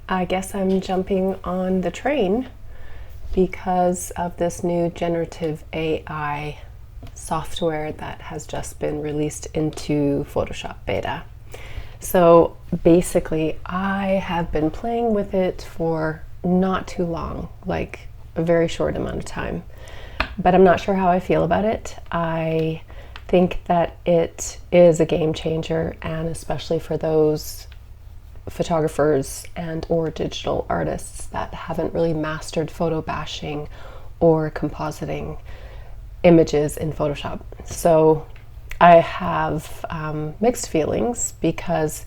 I guess I'm jumping on the train because of this new generative AI software that has just been released into Photoshop beta. So basically, I have been playing with it for not too long, like a very short amount of time, but I'm not sure how I feel about it. I think that it is a game changer, and especially for those photographers and or digital artists that haven't really mastered photo bashing or compositing images in Photoshop. So I have mixed feelings because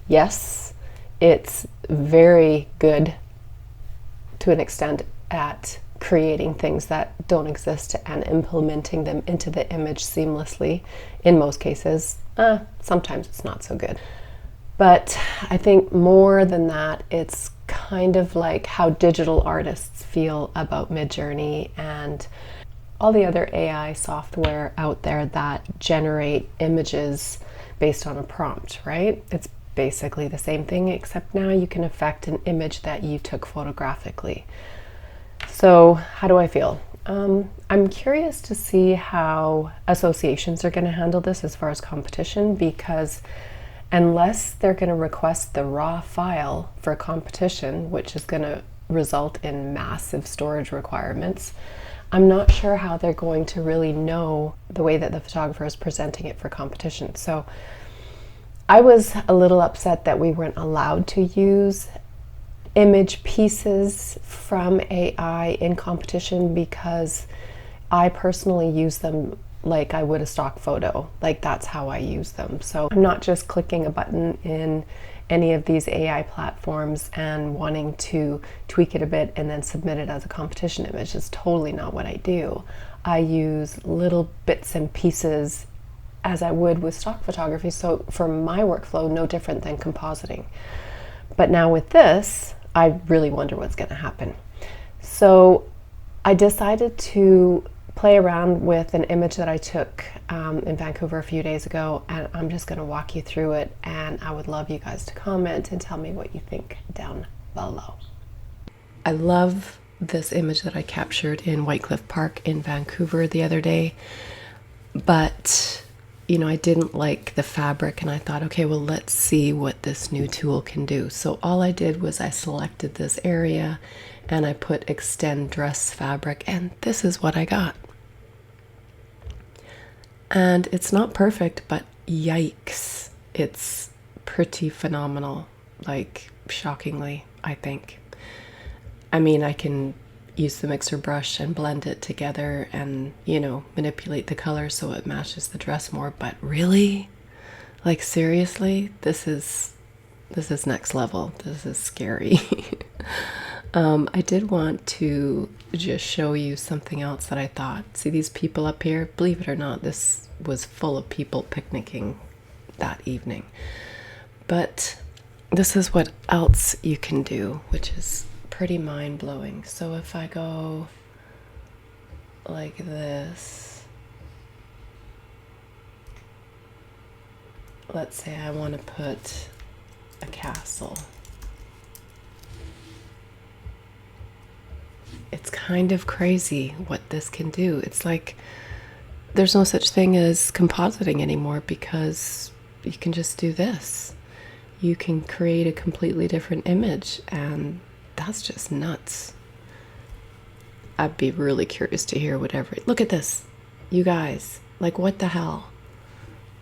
yes, it's very good to an extent at creating things that don't exist and implementing them into the image seamlessly in most cases. Sometimes it's not so good. But I think more than that, it's kind of like how digital artists feel about Midjourney and all the other AI software out there that generate images based on a prompt, right? It's basically the same thing, except now you can affect an image that you took photographically. So how do I feel? I'm curious to see how associations are going to handle this as far as competition, because unless they're going to request the raw file for competition, which is going to result in massive storage requirements, I'm not sure how they're going to really know the way that the photographer is presenting it for competition. So I was a little upset that we weren't allowed to use image pieces from AI in competition, because I personally use them like I would a stock photo. Like, that's how I use them. So I'm not just clicking a button in any of these AI platforms and wanting to tweak it a bit and then submit it as a competition image. It's totally not what I do. I use little bits and pieces as I would with stock photography. So for my workflow, no different than compositing. But now with this, I really wonder what's going to happen. So I decided to play around with an image that I took in Vancouver a few days ago, and I'm just going to walk you through it, and I would love you guys to comment and tell me what you think down below. I love this image that I captured in Whitecliff Park in Vancouver the other day, but you know, I didn't like the fabric, and I thought, okay, well, let's see what this new tool can do. So all I did was I selected this area and I put extend dress fabric, and this is what I got. And it's not perfect, but yikes, it's pretty phenomenal, like shockingly, I think. I mean, I can use the mixer brush and blend it together and, you know, manipulate the color so it matches the dress more, but really? Like, seriously? This is next level. This is scary. I did want to just show you something else that I thought. See these people up here? Believe it or not, this was full of people picnicking that evening. But this is what else you can do, which is pretty mind-blowing. So if I go like this, let's say I want to put a castle. It's kind of crazy what this can do. It's like there's no such thing as compositing anymore, because you can just do this. You can create a completely different image, and that's just nuts. I'd be really curious to hear whatever. Look at this, you guys. Like, what the hell?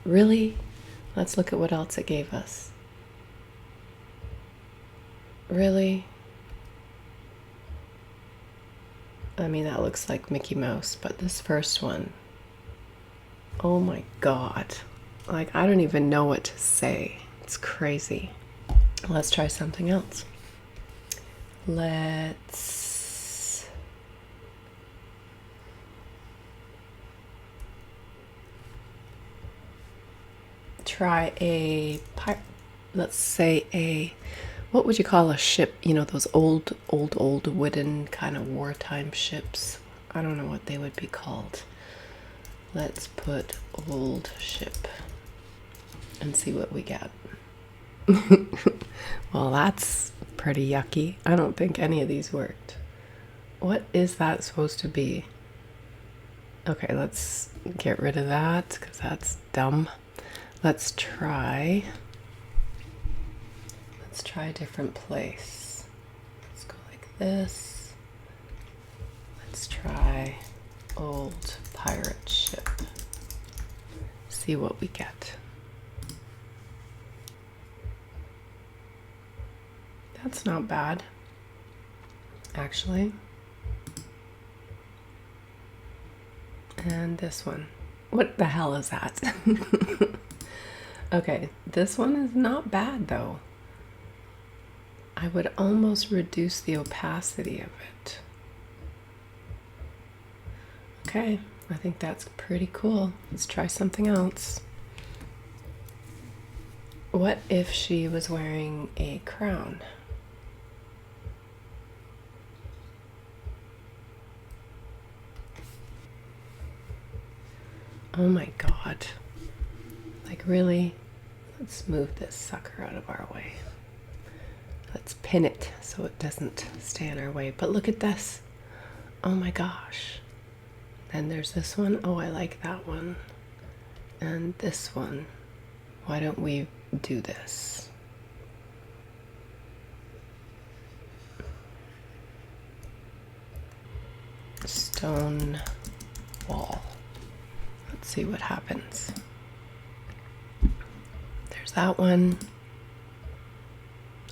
Really? Let's look at what else it gave us. Really? I mean, that looks like Mickey Mouse, but this first one, oh my God. Like, I don't even know what to say. It's crazy. Let's try something else. Let's try let's say what would you call a ship? You know, those old wooden kind of wartime ships. I don't know what they would be called. Let's put old ship and see what we get. Well, that's pretty yucky. I don't think any of these worked. What is that supposed to be? Okay, let's get rid of that because that's dumb. Let's try a different place. Let's go like this. Let's try old pirate ship. See what we get. That's not bad, actually. And this one. What the hell is that? Okay, this one is not bad though. I would almost reduce the opacity of it. Okay, I think that's pretty cool. Let's try something else. What if she was wearing a crown? Oh my God. Like, really? Let's move this sucker out of our way. Let's pin it so it doesn't stay in our way. But look at this. Oh my gosh. Then there's this one. Oh, I like that one. And this one. Why don't we do this? Stone wall. Let's see what happens. There's that one.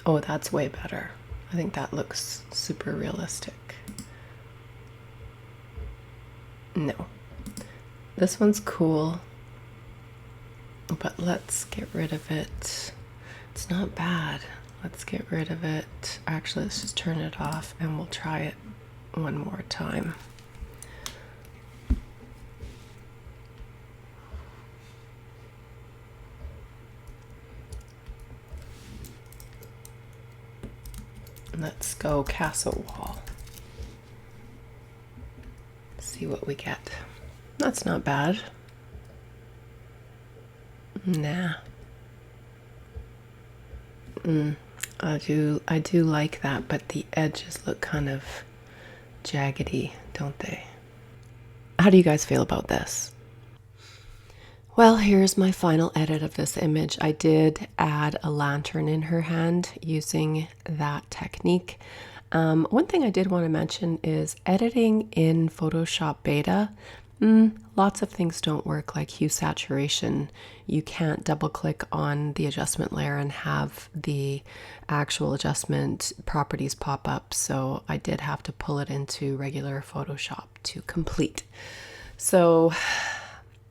Oh, that's way better. I think that looks super realistic. No. This one's cool, but let's get rid of it. It's not bad. Let's get rid of it. Actually, let's just turn it off and we'll try it one more time. Let's go castle wall. See what we get. That's not bad. Nah. I do like that, but the edges look kind of jaggedy, don't they? How do you guys feel about this? Well, here's my final edit of this image. I did add a lantern in her hand using that technique. One thing I did want to mention is editing in Photoshop Beta. Lots of things don't work, like hue saturation. You can't double click on the adjustment layer and have the actual adjustment properties pop up. So I did have to pull it into regular Photoshop to complete. So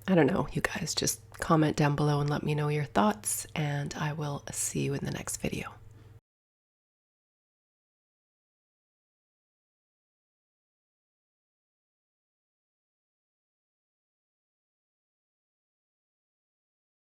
I don't know, you guys just comment down below and let me know your thoughts, and I will see you in the next video.